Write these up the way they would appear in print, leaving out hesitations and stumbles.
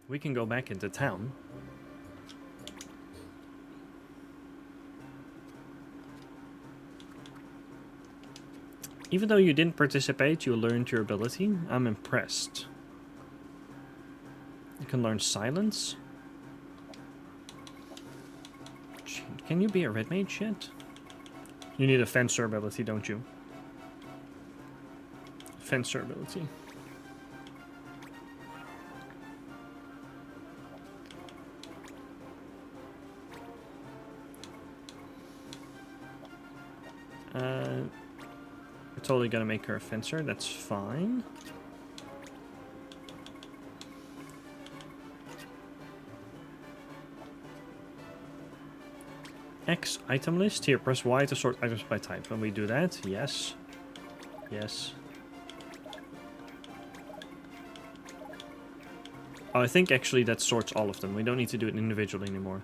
We can go back into town. Even though you didn't participate, you learned your ability. I'm impressed. You can learn silence. Can you be a red mage yet? You need a fencer ability, don't you? Fencer ability. We're totally gonna make her a fencer, that's fine. X item list. Here, press Y to sort items by type. When we do that, yes. Yes. Oh, I think actually that sorts all of them. We don't need to do it individually anymore.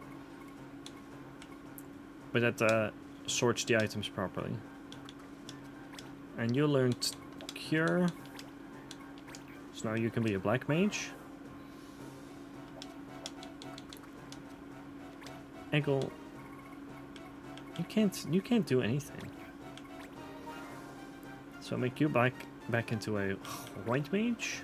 But that sorts the items properly. And you learned Cure. So now you can be a black mage. Eggle. You can't do anything. So make you back into a white mage.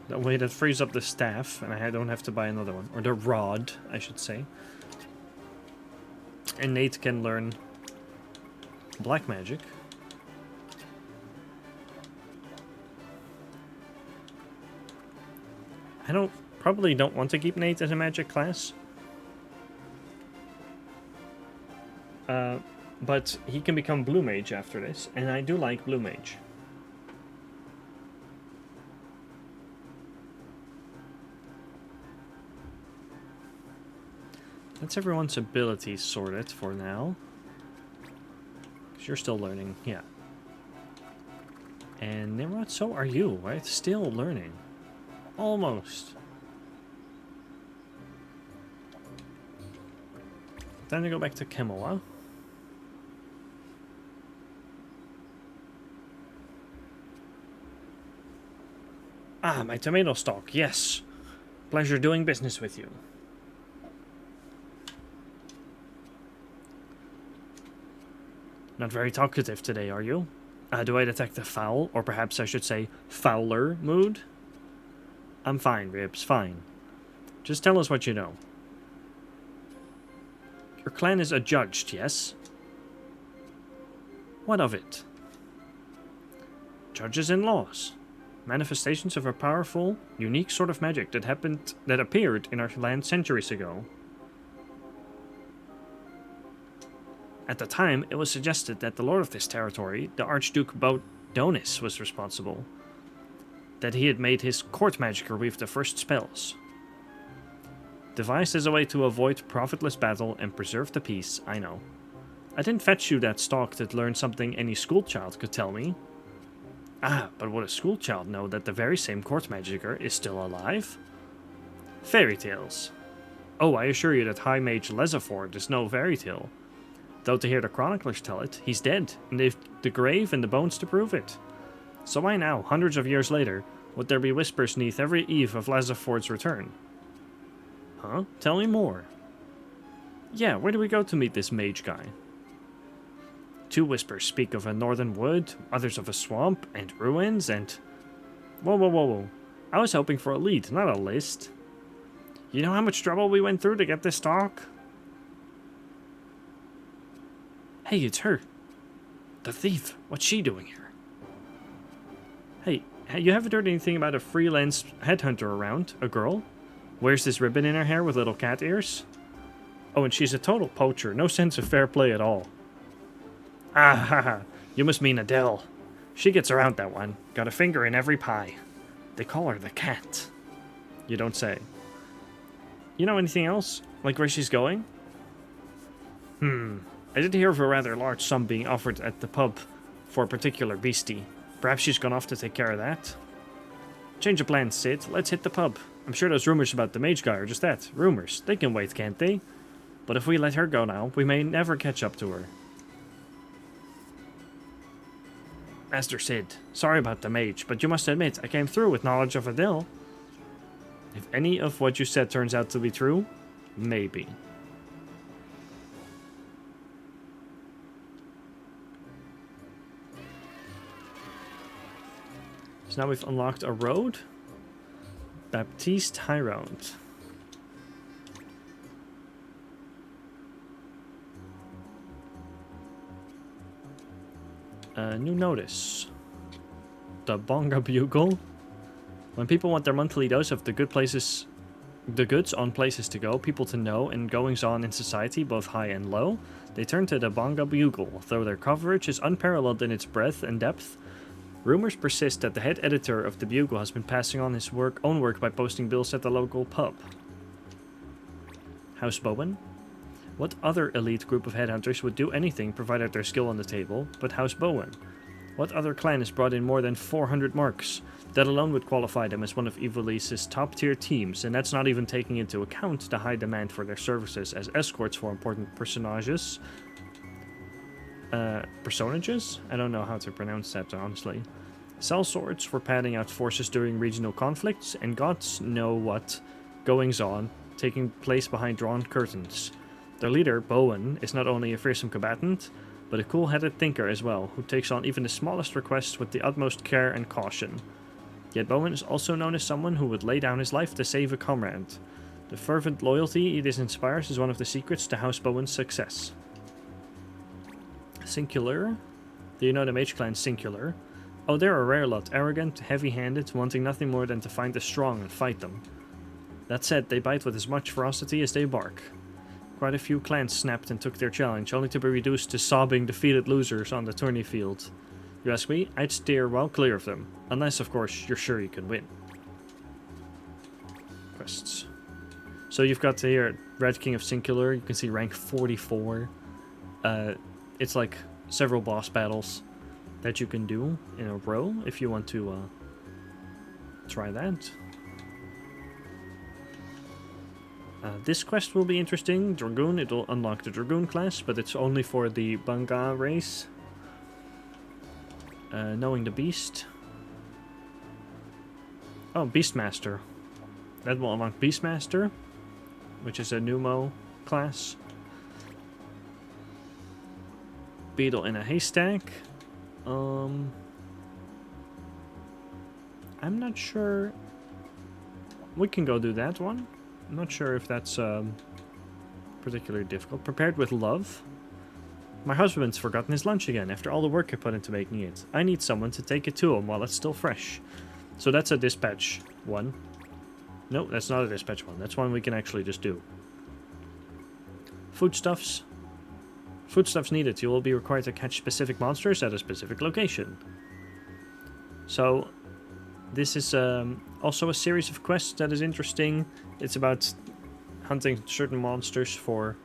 That way that frees up the staff and I don't have to buy another one. Or the rod, I should say. And Nate can learn black magic. I probably don't want to keep Nate as a magic class. But he can become blue mage after this, and I do like blue mage. That's everyone's abilities sorted for now. 'Cause you're still learning, yeah. And Nimrod, so are you, right? Still learning. Almost. Time to go back to Kemoa. Ah, my tomato stalk, yes. Pleasure doing business with you. Not very talkative today, are you? Do I detect a foul, or perhaps I should say fouler mood? I'm fine, Ribs, fine. Just tell us what you know. Your clan is adjudged, yes? What of it? Judges and laws. Manifestations of a powerful, unique sort of magic that appeared in our land centuries ago. At the time, it was suggested that the lord of this territory, the Archduke Bodonis, was responsible. That he had made his court magicker weave the first spells. Devised as a way to avoid profitless battle and preserve the peace, I know. I didn't fetch you that stalk that learned something any schoolchild could tell me. Ah, but would a schoolchild know that the very same court magicker is still alive? Fairy tales. Oh, I assure you that High Mage Lesaford is no fairy tale. Though to hear the chroniclers tell it, he's dead, and they've the grave and the bones to prove it. So why now, hundreds of years later, would there be whispers neath every eve of Lesaford's return? Huh? Tell me more. Yeah, where do we go to meet this mage guy? Two whispers speak of a northern wood, others of a swamp, and ruins, and... Whoa. I was hoping for a lead, not a list. You know how much trouble we went through to get this talk? Hey, it's her. The thief. What's she doing here? Hey, you haven't heard anything about a freelance headhunter around? A girl? Wears this ribbon in her hair with little cat ears? Oh, and she's a total poacher. No sense of fair play at all. Ah, haha. You must mean Adelle. She gets around that one. Got a finger in every pie. They call her the cat. You don't say. You know anything else? Like where she's going? I did hear of a rather large sum being offered at the pub for a particular beastie. Perhaps she's gone off to take care of that? Change of plans, Sid. Let's hit the pub. I'm sure those rumors about the mage guy are just that. Rumors. They can wait, can't they? But if we let her go now, we may never catch up to her. Master Sid, sorry about the mage, but you must admit I came through with knowledge of Adelle. If any of what you said turns out to be true, maybe. So now we've unlocked a road. Baptiste High Road. New notice. The Bonga Bugle. When people want their monthly dose of the goods on places to go, people to know, and goings on in society, both high and low, they turn to the Bonga Bugle. Though their coverage is unparalleled in its breadth and depth, rumors persist that the head editor of the Bugle has been passing on his own work by posting bills at the local pub. House Bowen. What other elite group of headhunters would do anything provided their skill on the table, but House Bowen? What other clan has brought in more than 400 marks? That alone would qualify them as one of Ivalice's top-tier teams, and that's not even taking into account the high demand for their services as escorts for important personages. Personages? I don't know how to pronounce that, honestly. Sellswords for padding out forces during regional conflicts, and gods know what goings-on taking place behind drawn curtains. Their leader, Bowen, is not only a fearsome combatant, but a cool-headed thinker as well, who takes on even the smallest requests with the utmost care and caution. Yet Bowen is also known as someone who would lay down his life to save a comrade. The fervent loyalty it inspires is one of the secrets to House Bowen's success. Singular? Do you know the Mage Clan Singular? Oh, they're a rare lot, arrogant, heavy-handed, wanting nothing more than to find the strong and fight them. That said, they bite with as much ferocity as they bark. Quite a few clans snapped and took their challenge, only to be reduced to sobbing defeated losers on the tourney field. You ask me, I'd steer well clear of them, unless of course you're sure you can win. Quests. So you've got here Red King of Singular, you can see rank 44. It's like several boss battles that you can do in a row if you want to try that. This quest will be interesting. Dragoon, it will unlock the Dragoon class, but it's only for the Banga race. Knowing the Beast. Oh, Beastmaster. That will unlock Beastmaster, which is a Numo class. Beetle in a Haystack. I'm not sure. We can go do that one. I'm not sure if that's particularly difficult. Prepared with love. My husband's forgotten his lunch again after all the work I put into making it. I need someone to take it to him while it's still fresh. So that's a dispatch one. No, that's not a dispatch one. That's one we can actually just do. Foodstuffs. Foodstuffs needed. You will be required to catch specific monsters at a specific location. So this is also a series of quests that is interesting. It's about hunting certain monsters for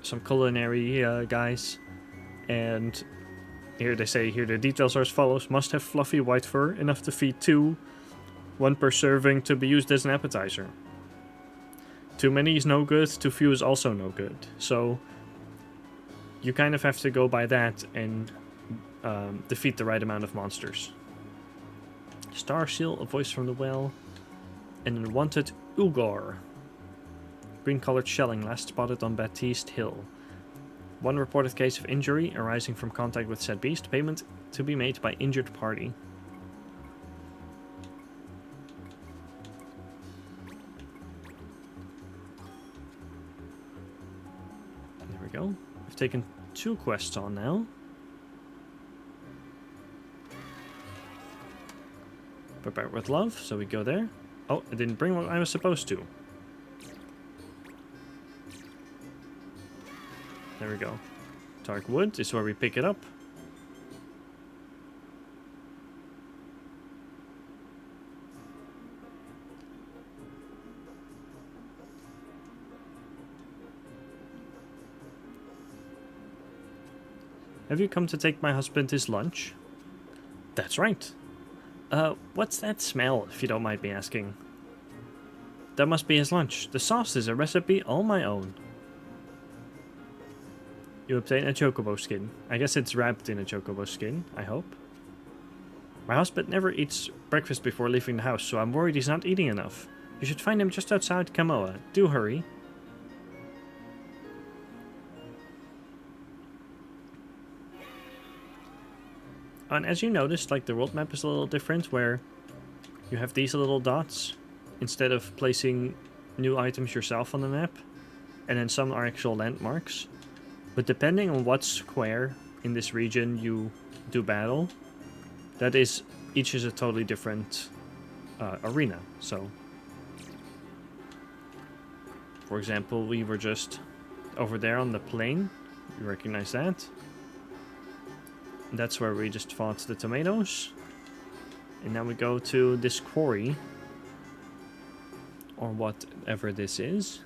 some culinary guys. And here they say, here the details are as follows. Must have fluffy white fur, enough to feed 2. 1 per serving to be used as an appetizer. Too many is no good, too few is also no good. So you kind of have to go by that and defeat the right amount of monsters. Star Seal, a voice from the well, and a wanted Ugohr. Green-colored shelling last spotted on Baptiste Hill. 1 reported case of injury arising from contact with said beast. Payment to be made by injured party. There we go. We've taken 2 quests on now. Prepare with love, so we go there. Oh, I didn't bring what I was supposed to. There we go. Dark wood is where we pick it up. Have you come to take my husband his lunch? That's right. What's that smell, if you don't mind me asking? That must be his lunch. The sauce is a recipe all my own. You obtain a chocobo skin. I guess it's wrapped in a chocobo skin, I hope. My husband never eats breakfast before leaving the house, so I'm worried he's not eating enough. You should find him just outside Kamoa. Do hurry. And as you noticed, like, the world map is a little different, where you have these little dots instead of placing new items yourself on the map, and then some are actual landmarks. But depending on what square in this region you do battle, that is, each is a totally different arena. So, for example, we were just over there on the plain. You recognize that? That's where we just fought the tomatoes. And now we go to this quarry. Or whatever this is.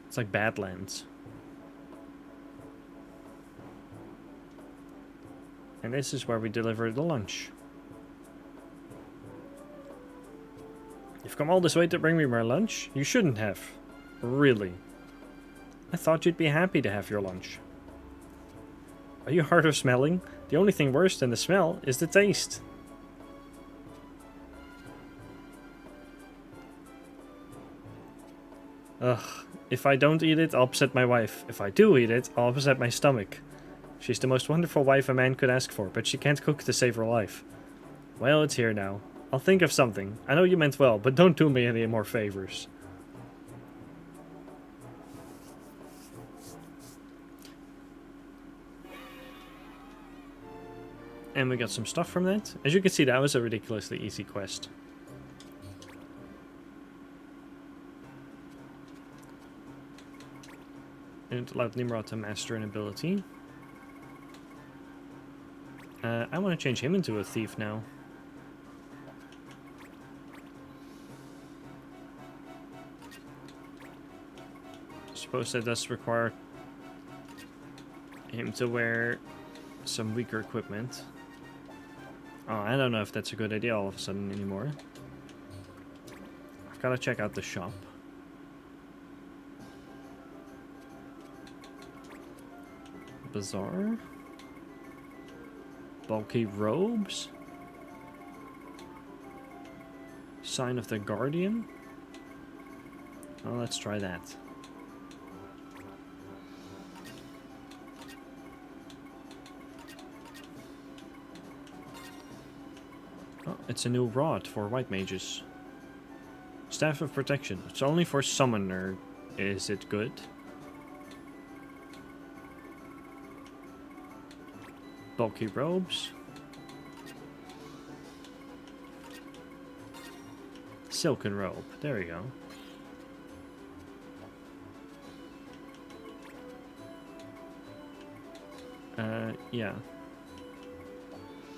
It's like Badlands. And this is where we deliver the lunch. You've come all this way to bring me my lunch? You shouldn't have. Really. I thought you'd be happy to have your lunch. Are you hard of smelling? The only thing worse than the smell is the taste. Ugh. If I don't eat it, I'll upset my wife. If I do eat it, I'll upset my stomach. She's the most wonderful wife a man could ask for, but she can't cook to save her life. Well, it's here now. I'll think of something. I know you meant well, but don't do me any more favors. And we got some stuff from that. As you can see, that was a ridiculously easy quest. And it allowed Nimrod to master an ability. I want to change him into a thief now. I suppose that does require him to wear some weaker equipment. Oh, I don't know if that's a good idea all of a sudden anymore. I've got to check out the shop. Bazaar. Bulky robes. Sign of the Guardian. Oh, let's try that. Oh, it's a new rod for white mages. Staff of Protection. It's only for summoner. Is it good? Bulky robes. Silken robe. There we go. Yeah.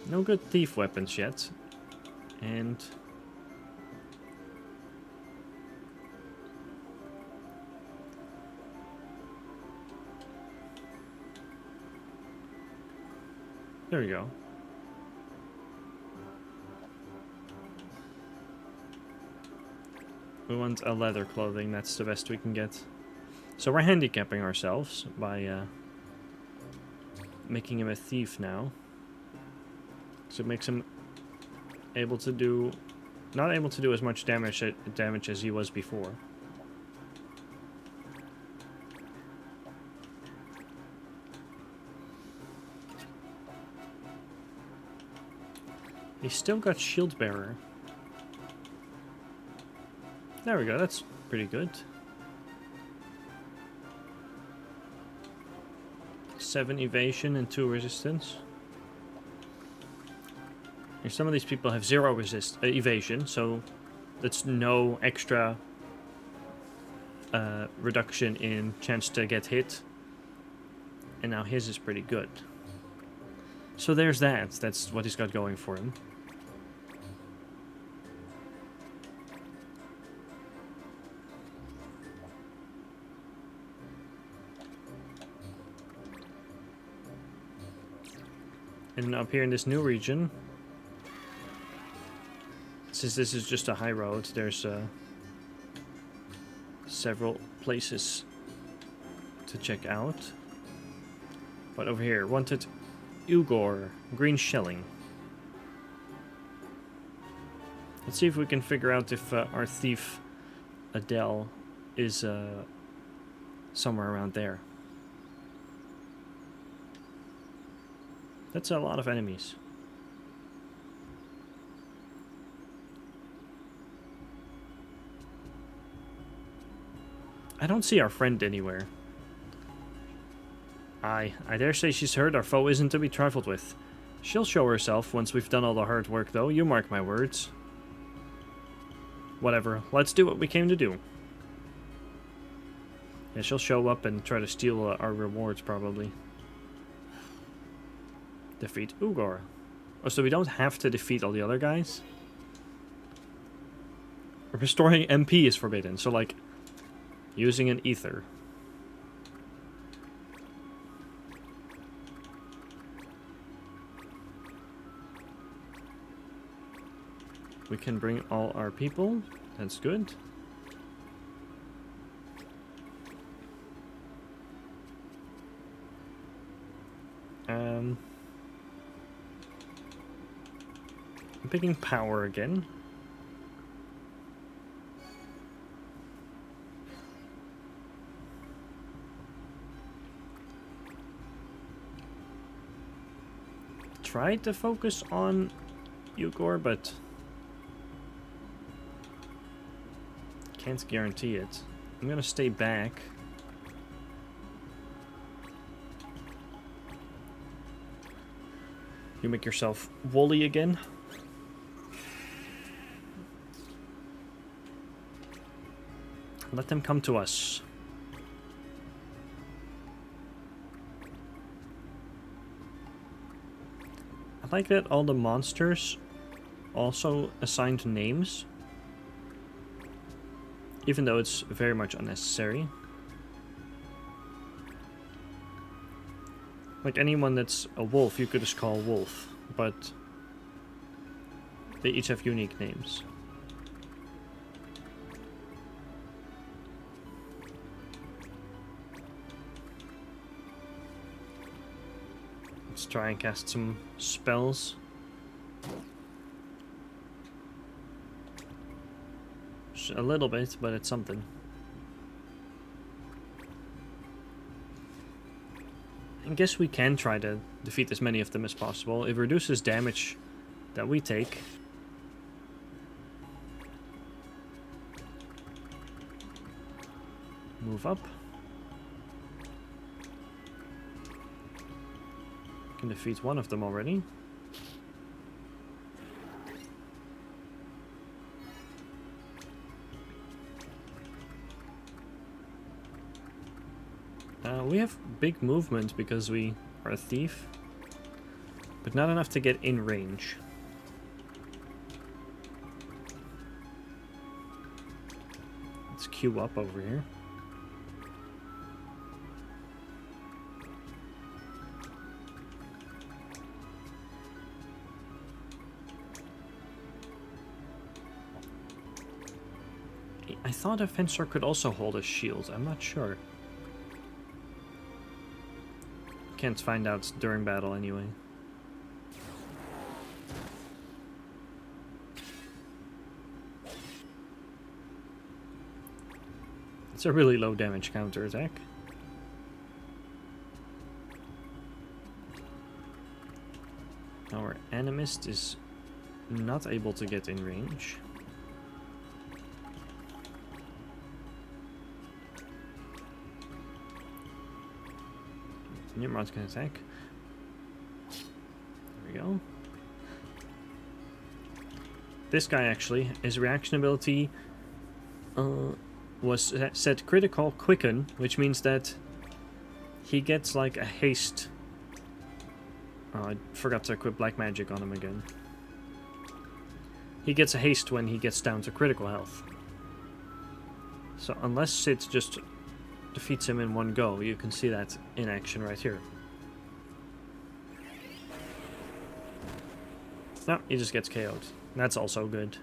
No good thief weapons yet. And there we go. We want a leather clothing, that's the best we can get. So we're handicapping ourselves by making him a thief now. So it makes him able to do, not able to do as much damage as he was before. He's still got shield bearer. There we go, that's pretty good. 7 evasion and 2 resistance. And some of these people have 0 evasion, so that's no extra reduction in chance to get hit. And now his is pretty good. So there's that. That's what he's got going for him. And up here in this new region, since this is just a high road, there's several places to check out. But over here, wanted Ugohr, green shelling. Let's see if we can figure out if our thief, Adelle, is somewhere around there. That's a lot of enemies. I don't see our friend anywhere. I dare say she's heard our foe isn't to be trifled with. She'll show herself once we've done all the hard work, though. You mark my words. Whatever. Let's do what we came to do. Yeah, she'll show up and try to steal our rewards, probably. Defeat Ugohr. Oh, so we don't have to defeat all the other guys? Restoring MP is forbidden, so like... using an ether. We can bring all our people. That's good. I'm picking power again. Tried to focus on Ugohr, but can't guarantee it. I'm gonna stay back. You make yourself woolly again. Let them come to us. I like that all the monsters also assigned names, even though it's very much unnecessary. Like anyone that's a wolf, you could just call wolf, but they each have unique names. Let's try and cast some spells. Just a little bit, but it's something. I guess we can try to defeat as many of them as possible. It reduces damage that we take. Move up. Can defeat one of them already. We have big movement because we are a thief, but not enough to get in range. Let's queue up over here. I thought a fencer could also hold a shield. I'm not sure. Can't find out during battle anyway. It's a really low damage counter attack. Our animist is not able to get in range. Nimrod's can attack. There we go. This guy actually, his reaction ability was set critical quicken, which means that he gets like a haste. Oh, I forgot to equip black magic on him again. He gets a haste when he gets down to critical health. So unless Sid just defeats him in one go, you can see that in action right here. No, he just gets KO'd. That's also good.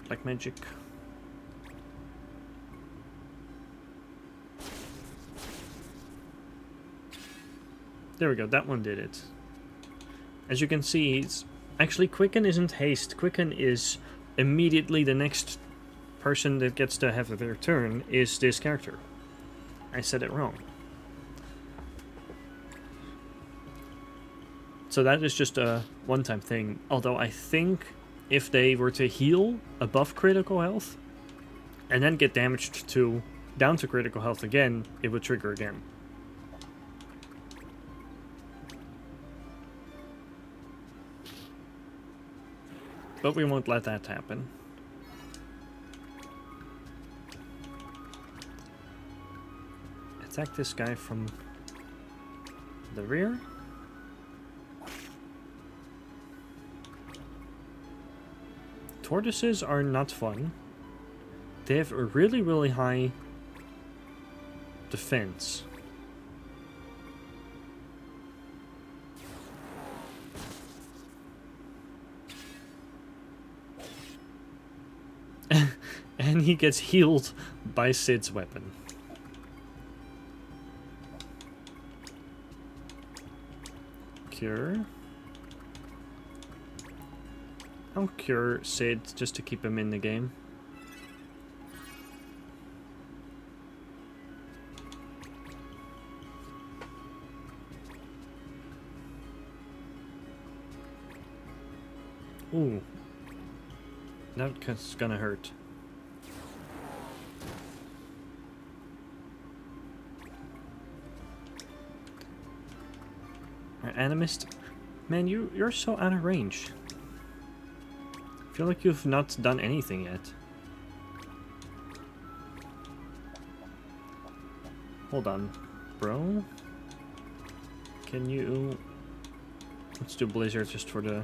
Black magic. There we go, that one did it. As you can see, actually Quicken isn't haste. Quicken is immediately the next person that gets to have their turn is this character. I said it wrong. So that is just a one-time thing. Although I think if they were to heal above critical health and then get damaged to down to critical health again, it would trigger again. But we won't let that happen. Attack this guy from the rear. Tortoises are not fun. They have a really, really high defense. And he gets healed by Sid's weapon. Cure. I'll cure Sid just to keep him in the game. Ooh. That's gonna hurt. Animist, man, you're so out of range. I feel like you've not done anything yet. Hold on, bro. Can you... Let's do Blizzard just for the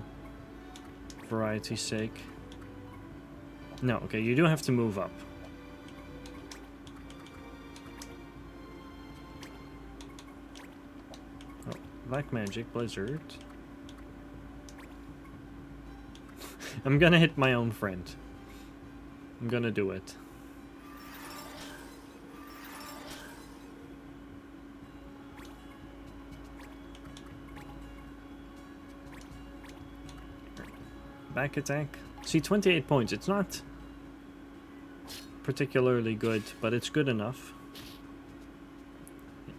variety's sake. No, okay, you do have to move up. Oh, Black Magic, Blizzard. I'm gonna hit my own friend. I'm gonna do it. Back attack. See, 28 points. It's not particularly good, but it's good enough.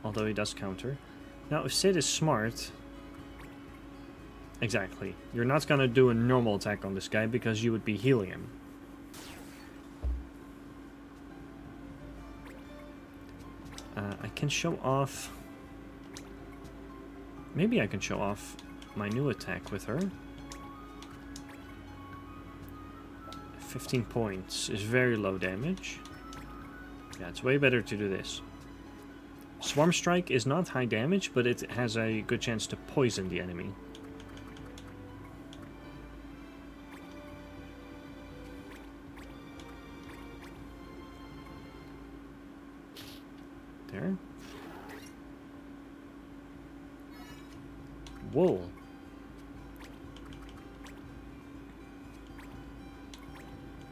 Although he does counter. Now, if Sid is smart... Exactly. You're not gonna do a normal attack on this guy because you would be healing him. I can show off... Maybe I can show off my new attack with her. 15 points is very low damage. Yeah, it's way better to do this. Swarm Strike is not high damage, but it has a good chance to poison the enemy. There. Wool.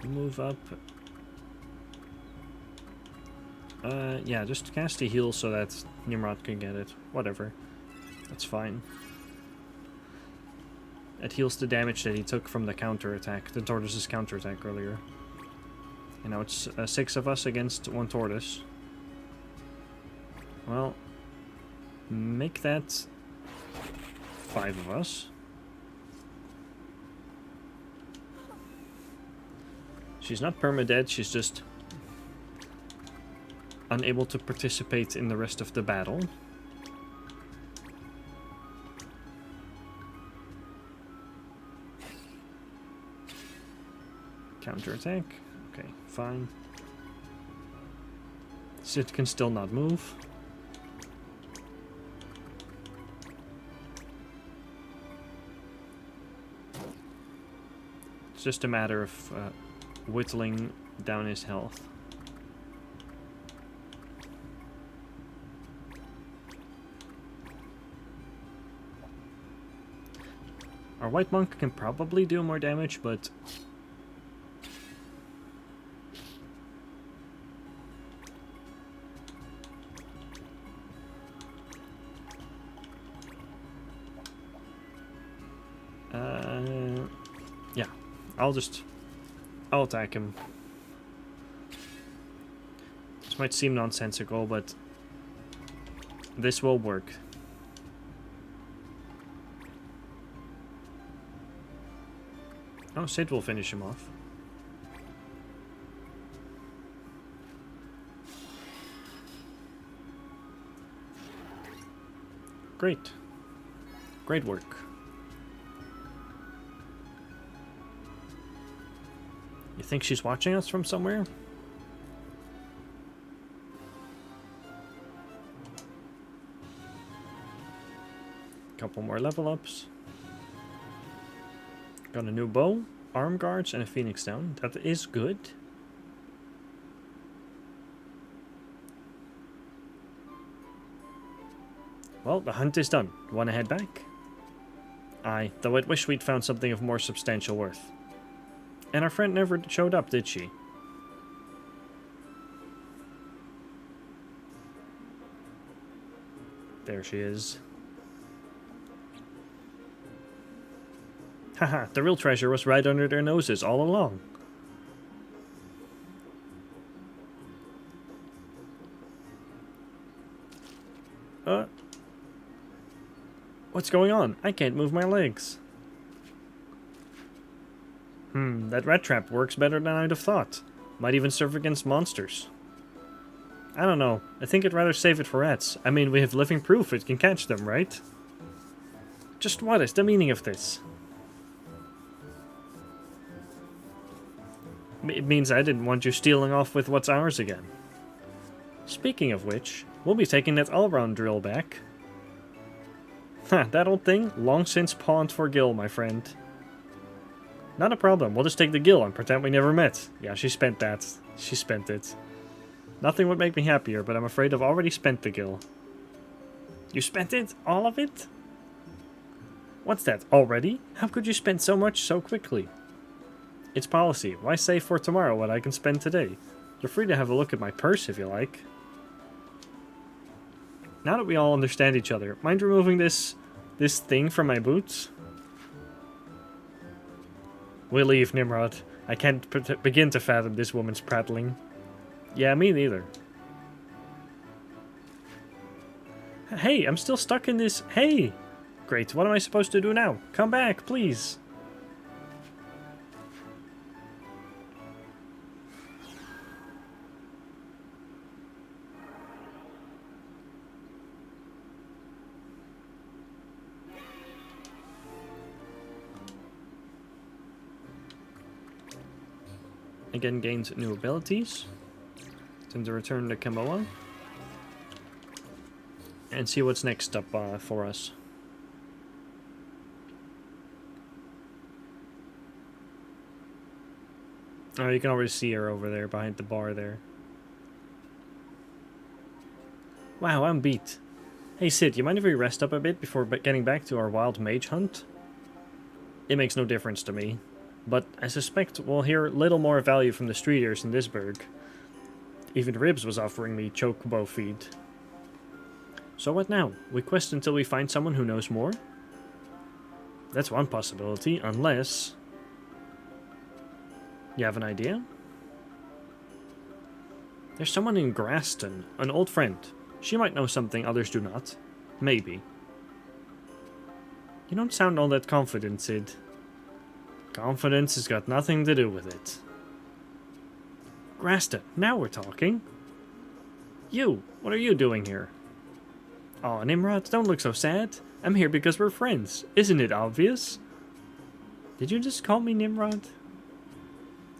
Move up. Yeah, just cast a heal so that Nimrod can get it. Whatever. That's fine. It heals the damage that he took from the counter attack, the tortoise's counter attack earlier. And now it's 6 of us against 1 tortoise. Well, make that 5 of us. She's not permadead, she's just unable to participate in the rest of the battle. Counterattack. Okay, fine. Sid can still not move. It's just a matter of whittling down his health. Our white monk can probably do more damage, but I'll attack him. This might seem nonsensical, but this will work. Oh, Sid will finish him off. Great. Great work. You think she's watching us from somewhere? Couple more level ups. Got a new bow, arm guards, and a phoenix down. That is good. Well, the hunt is done. Want to head back? Aye, though I'd wish we'd found something of more substantial worth. And our friend never showed up, did she? There she is. Haha, the real treasure was right under their noses all along. What's going on? I can't move my legs. That rat trap works better than I'd have thought. Might even serve against monsters. I don't know. I think I'd rather save it for rats. I mean, we have living proof it can catch them, right? Just what is the meaning of this? It means I didn't want you stealing off with what's ours again. Speaking of which, we'll be taking that all-round drill back. Ha, that old thing? Long since pawned for Gil, my friend. Not a problem, we'll just take the Gil and pretend we never met. Yeah, she spent that. She spent it. Nothing would make me happier, but I'm afraid I've already spent the Gil. You spent it? All of it? What's that, already? How could you spend so much so quickly? It's policy. Why save for tomorrow what I can spend today? You're free to have a look at my purse if you like. Now that we all understand each other, mind removing this thing from my boots? We'll leave, Nimrod. I can't begin to fathom this woman's prattling. Yeah, me neither. Hey, I'm still stuck in this... Hey! Great, what am I supposed to do now? Come back, please. Again, gains new abilities. Time to return to Kamoa. And see what's next up for us. Oh, you can already see her over there behind the bar there. Wow, I'm beat. Hey Sid, you mind if we rest up a bit before getting back to our wild mage hunt? It makes no difference to me. But I suspect we'll hear little more value from the streeters in this burg. Even Ribs was offering me chocobo feed. So what now? We quest until we find someone who knows more? That's one possibility, unless... You have an idea? There's someone in Graston, an old friend. She might know something others do not. Maybe. You don't sound all that confident, Sid. Confidence has got nothing to do with it. Grasta, now we're talking. You, what are you doing here? Aw, Nimrod, don't look so sad. I'm here because we're friends. Isn't it obvious? Did you just call me Nimrod?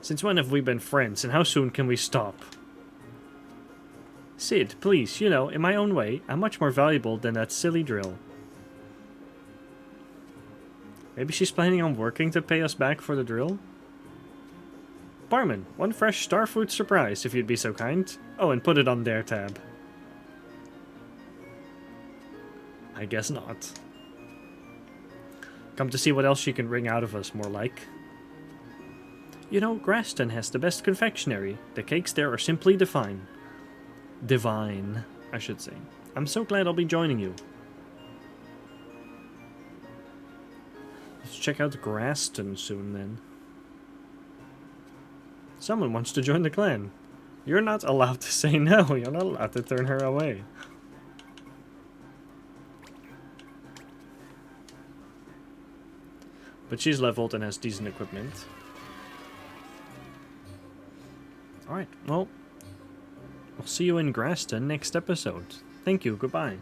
Since when have we been friends, and how soon can we stop? Sid, please, you know, in my own way, I'm much more valuable than that silly drill. Maybe she's planning on working to pay us back for the drill? Barman, one fresh starfruit surprise, if you'd be so kind. Oh, and put it on their tab. I guess not. Come to see what else she can wring out of us, more like. You know, Graston has the best confectionery. The cakes there are simply divine. Divine, I should say. I'm so glad I'll be joining you. Let's check out Graston soon, then. Someone wants to join the clan. You're not allowed to say no. You're not allowed to turn her away. But she's leveled and has decent equipment. Alright, well, I'll see you in Graston next episode. Thank you, goodbye.